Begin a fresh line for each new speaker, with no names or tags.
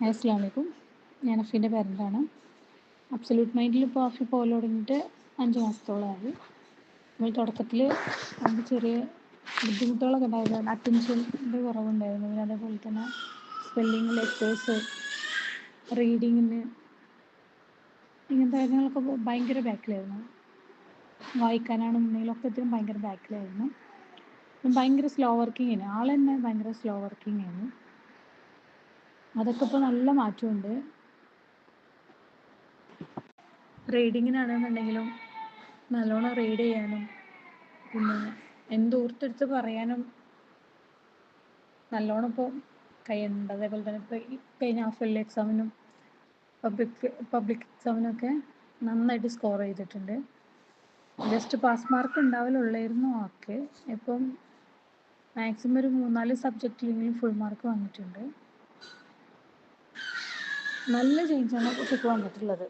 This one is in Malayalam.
അസ്സലാമു അലൈക്കും. ഞാൻ അഫീൻ്റെ പേരൻ്റാണ്. അബ്സല്യൂട്ട് മൈൻഡിൽ ഇപ്പോൾ അഫി പോകൽ തുടങ്ങിയിട്ട് 5 മാസത്തോളമായി. നമ്മൾ തുടക്കത്തിൽ നമുക്ക് ചെറിയ ബുദ്ധിമുട്ടുകളൊക്കെ ഉണ്ടായിരുന്നു. അറ്റൻഷൻ്റെ കുറവുണ്ടായിരുന്നു. പിന്നെ അതേപോലെ തന്നെ സ്പെല്ലിങ്, ലെറ്റേഴ്സ്, റീഡിങ്ങിന് ഇങ്ങനത്തെ കാര്യങ്ങളൊക്കെ ഭയങ്കര ബാക്കിലായിരുന്നു. വായിക്കാനാണെന്നുണ്ടെങ്കിലും ഒക്കത്തിനും ഭയങ്കര ബാക്കിലായിരുന്നു. ഭയങ്കര സ്ലോ വർക്കിംഗ് ആയിരുന്നു. ആൾ തന്നെ ഭയങ്കര സ്ലോ വർക്കിംഗ് ആയിരുന്നു. അതൊക്കെ ഇപ്പോൾ നല്ല മാറ്റമുണ്ട്. റീഡിങ്ങിനാണെന്നുണ്ടെങ്കിലും നല്ലോണം റീഡ് ചെയ്യാനും പിന്നെ എന്തോർത്തെടുത്ത് പറയാനും നല്ലോണം ഇപ്പോൾ കഴിയുന്നുണ്ട്. അതേപോലെ തന്നെ ഇപ്പോൾ ഈ കഴിഞ്ഞ ഹാഫ് ഇയർലി എക്സാമിനും പബ്ലിക് എക്സാമിനൊക്കെ നന്നായിട്ട് സ്കോർ ചെയ്തിട്ടുണ്ട്. ജസ്റ്റ് പാസ് മാർക്ക് ഉണ്ടാവലുള്ളായിരുന്നു. ഓക്കെ, ഇപ്പം മാക്സിമം ഒരു 3-4 സബ്ജക്റ്റിലെങ്കിലും ഫുൾ മാർക്ക് വന്നിട്ടുണ്ട്. നല്ല ചേഞ്ചാണ് കുട്ടിക്ക് വന്നിട്ടുള്ളത്.